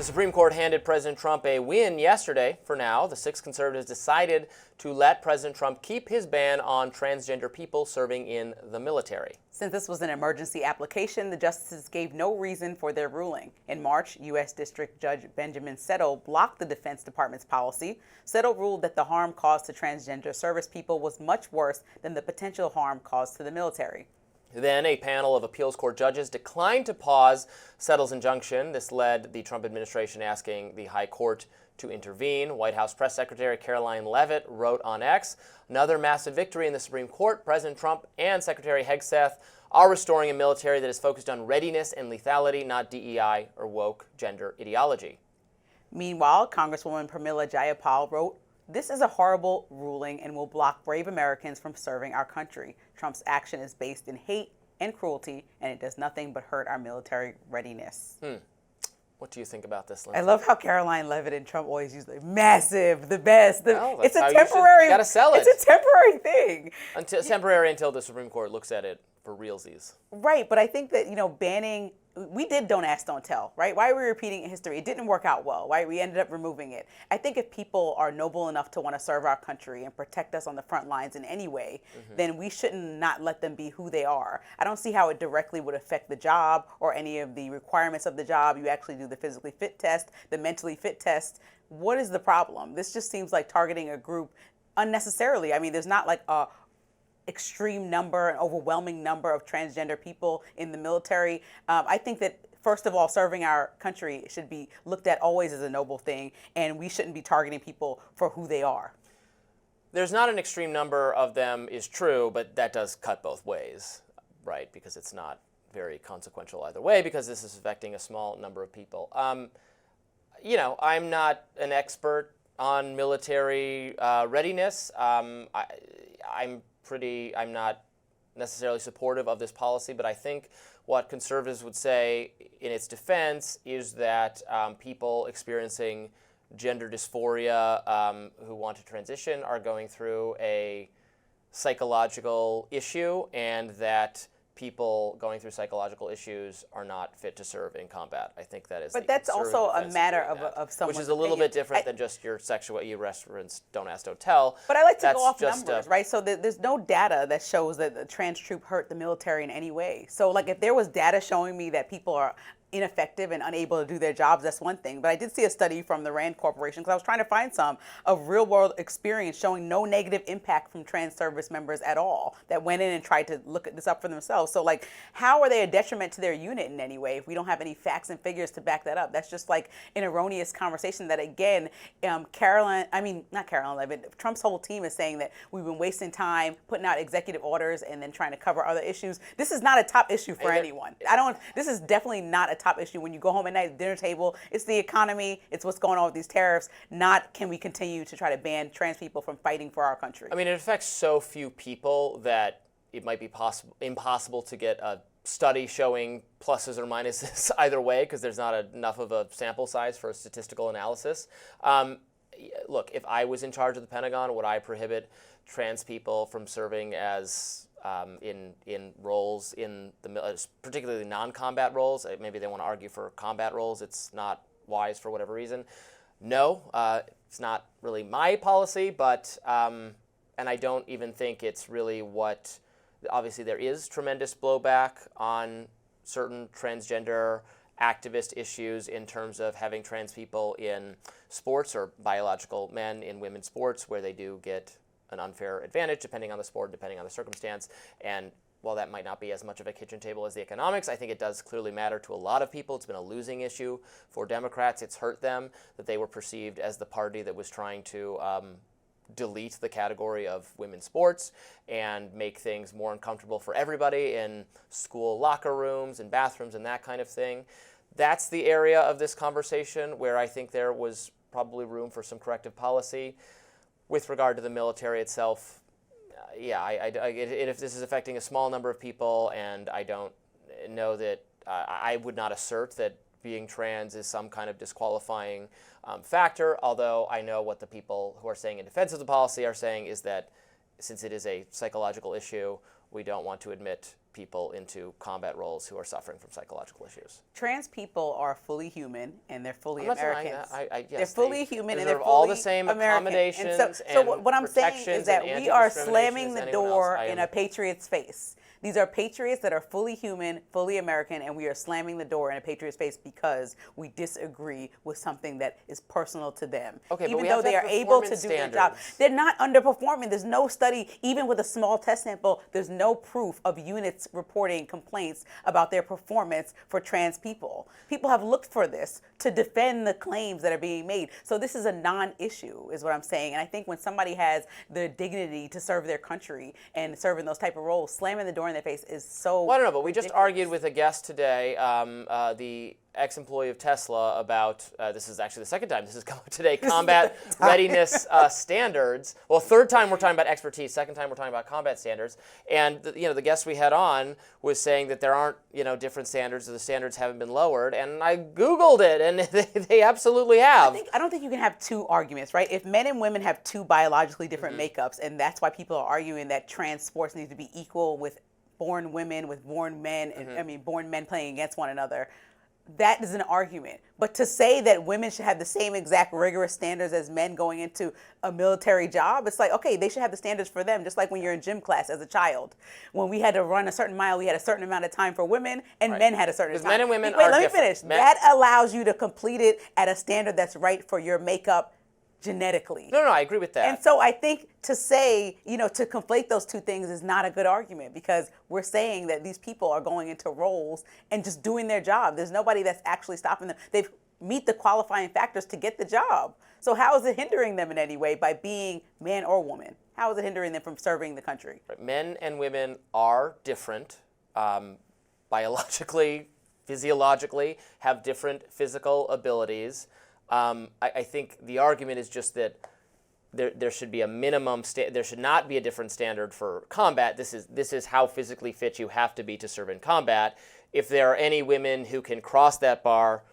Supreme Court handed President Trump a win yesterday. For now, the 6 conservatives decided to let President Trump keep his ban on transgender people serving in the military. Since this was an emergency application, the justices gave no reason for their ruling. In March, U.S. District Judge Benjamin Settle blocked the Defense Department's policy. Settle ruled that the harm caused to transgender service people was much worse than the potential harm caused to the military. Then a panel of appeals court judges declined to pause Settle's injunction. This led the Trump administration asking the high court to intervene. White House Press Secretary Caroline Leavitt wrote on X, "Another massive victory in the Supreme Court. President Trump and Secretary Hegseth are restoring a military that is focused on readiness and lethality, not DEI or woke gender ideology." Meanwhile, Congresswoman Pramila Jayapal wrote, "This is a horrible ruling and will block brave Americans from serving our country. Trump's action is based in hate and cruelty, and it does nothing but hurt our military readiness." What do you think about this, Lindsey? I love how Caroline Leavitt and Trump always use the massive, the best. It's a how temporary. You gotta sell it. It's a temporary thing. Temporary until the Supreme Court looks at it for realsies. Right, but I think that, banning, we did Don't Ask, Don't Tell, right? Why are we repeating history? It didn't work out well, right? We ended up removing it. I think if people are noble enough to want to serve our country and protect us on the front lines in any way, then we shouldn't not let them be who they are. I don't see how it directly would affect the job or any of the requirements of the job. You actually do the physically fit test, the mentally fit test. What is the problem? This just seems like targeting a group unnecessarily. I mean, there's not like a extreme number, an overwhelming number of transgender people in the military. I think that, first of all, serving our country should be looked at always as a noble thing, and we shouldn't be targeting people for who they are. There's not an extreme number of them is true, but that does cut both ways, right? Because it's not very consequential either way, because this is affecting a small number of people. I'm not an expert on military readiness. I'm not necessarily supportive of this policy, but I think what conservatives would say in its defense is that people experiencing gender dysphoria who want to transition are going through a psychological issue, and that people going through psychological issues are not fit to serve in combat. I think that is. But that's also a matter of someone's which is a little bit different than just your sexual. You reference Don't Ask, Don't Tell. But I like to go off numbers, right? So there's no data that shows that the trans troop hurt the military in any way. So like if there was data showing me that people are ineffective and unable to do their jobs, that's one thing. But I did see a study from the Rand Corporation, because I was trying to find some, of real world experience showing no negative impact from trans service members at all, that went in and tried to look this up for themselves. So like, how are they a detriment to their unit in any way if we don't have any facts and figures to back that up? That's just like an erroneous conversation that, again, not Caroline Leavitt, Trump's whole team is saying that we've been wasting time putting out executive orders and then trying to cover other issues. This is not a top issue for anyone. This is definitely not a top issue when you go home at night at the dinner table. It's the economy, it's what's going on with these tariffs, not can we continue to try to ban trans people from fighting for our country. I mean, it affects so few people that it might be impossible to get a study showing pluses or minuses either way, because there's not enough of a sample size for a statistical analysis. Look, if I was in charge of the Pentagon, would I prohibit trans people from serving as in roles in the particularly non-combat roles? Maybe they want to argue for combat roles. It's not wise for whatever reason. No, it's not really my policy, but and I don't even think it's really what. Obviously, there is tremendous blowback on certain transgender activist issues in terms of having trans people in sports, or biological men in women's sports, where they do get an unfair advantage depending on the sport, depending on the circumstance. And while that might not be as much of a kitchen table as the economics, I think it does clearly matter to a lot of people. It's been a losing issue for Democrats. It's hurt them that they were perceived as the party that was trying to delete the category of women's sports and make things more uncomfortable for everybody in school locker rooms and bathrooms and that kind of thing. That's the area of this conversation where I think there was probably room for some corrective policy. With regard to the military itself, if this is affecting a small number of people, and I don't know that, I would not assert that being trans is some kind of disqualifying factor, although I know what the people who are saying in defense of the policy are saying is that since it is a psychological issue, we don't want to admit people into combat roles who are suffering from psychological issues. Trans people are fully human and they're fully I'm not denying Americans. that. Yes, they're fully human and they're deserve fully all the same American. accommodations And so what I'm saying protections is that and we are anti-discrimination slamming as the anyone door else. in a patriot's face. These are patriots that are fully human, fully American, and we are slamming the door in a patriot's face because we disagree with something that is personal to them. Okay, but even we though have to they have are able to performance do their job. standards. They're not underperforming. There's no study, even with a small test sample, there's no proof of units reporting complaints about their performance for trans people. People have looked for this to defend the claims that are being made. So this is a non-issue, is what I'm saying. And I think when somebody has the dignity to serve their country and serve in those type of roles, slamming the door in their face is so Well, I don't know, but we just ridiculous. argued with a guest today, the ex-employee of Tesla, about, this is actually the second time this has come up today, combat readiness standards. Well, third time we're talking about expertise, second time we're talking about combat standards. And the guest we had on was saying that there aren't different standards, or the standards haven't been lowered. And I Googled it, and they absolutely have. I don't think you can have two arguments, right? If men and women have two biologically different makeups, and that's why people are arguing that trans sports need to be equal with born women, with born men, and born men playing against one another, that is an argument. But to say that women should have the same exact rigorous standards as men going into a military job, it's like, okay, they should have the standards for them, just like when you're in gym class as a child. When we had to run a certain mile, we had a certain amount of time for women, and men had a certain time. Men and women Wait, are let me different. finish. That allows you to complete it at a standard that's right for your makeup genetically. No, I agree with that. And so I think to say, to conflate those two things is not a good argument, because we're saying that these people are going into roles and just doing their job. There's nobody that's actually stopping them. They meet the qualifying factors to get the job. So how is it hindering them in any way by being man or woman? How is it hindering them from serving the country? Men and women are different biologically, physiologically, have different physical abilities. I think the argument is just that there should be a minimum. There should not be a different standard for combat. This is how physically fit you have to be to serve in combat. If there are any women who can cross that bar,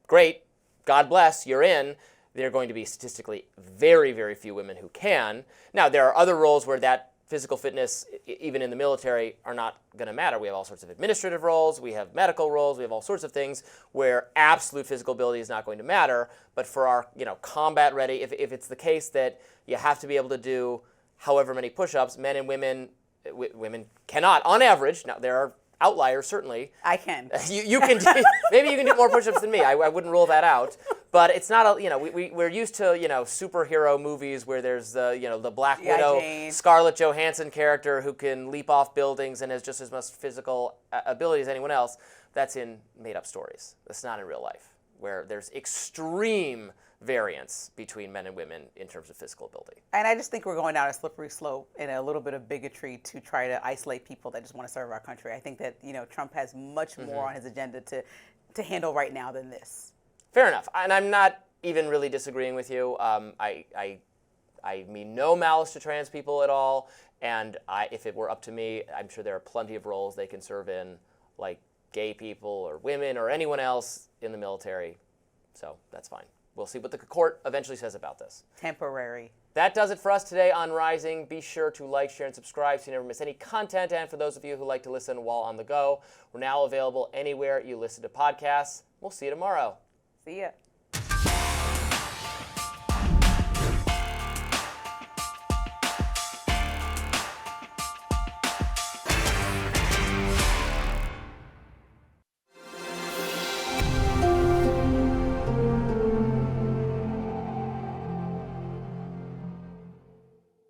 great. God bless. You're in. There are going to be statistically very, very few women who can. Now, there are other roles where that physical fitness, even in the military, are not going to matter. We have all sorts of administrative roles, we have medical roles, we have all sorts of things where absolute physical ability is not going to matter. But for our, combat ready, if it's the case that you have to be able to do however many push-ups, men and women cannot, on average. Now, there are outliers, certainly. I can. You can do, maybe you can do more push-ups than me. I wouldn't rule that out. But it's not we're used to superhero movies where there's the Black Widow, Jane. Scarlett Johansson character who can leap off buildings and has just as much physical ability as anyone else. That's in made-up stories. That's not in real life, where there's extreme variance between men and women in terms of physical ability. And I just think we're going down a slippery slope and a little bit of bigotry to try to isolate people that just want to serve our country. I think that Trump has much more on his agenda to handle right now than this. Fair enough. And I'm not even really disagreeing with you. I mean no malice to trans people at all. And if it were up to me, I'm sure there are plenty of roles they can serve in, like gay people or women or anyone else in the military. So that's fine. We'll see what the court eventually says about this. Temporary. That does it for us today on Rising. Be sure to like, share, and subscribe so you never miss any content. And for those of you who like to listen while on the go, we're now available anywhere you listen to podcasts. We'll see you tomorrow. See ya.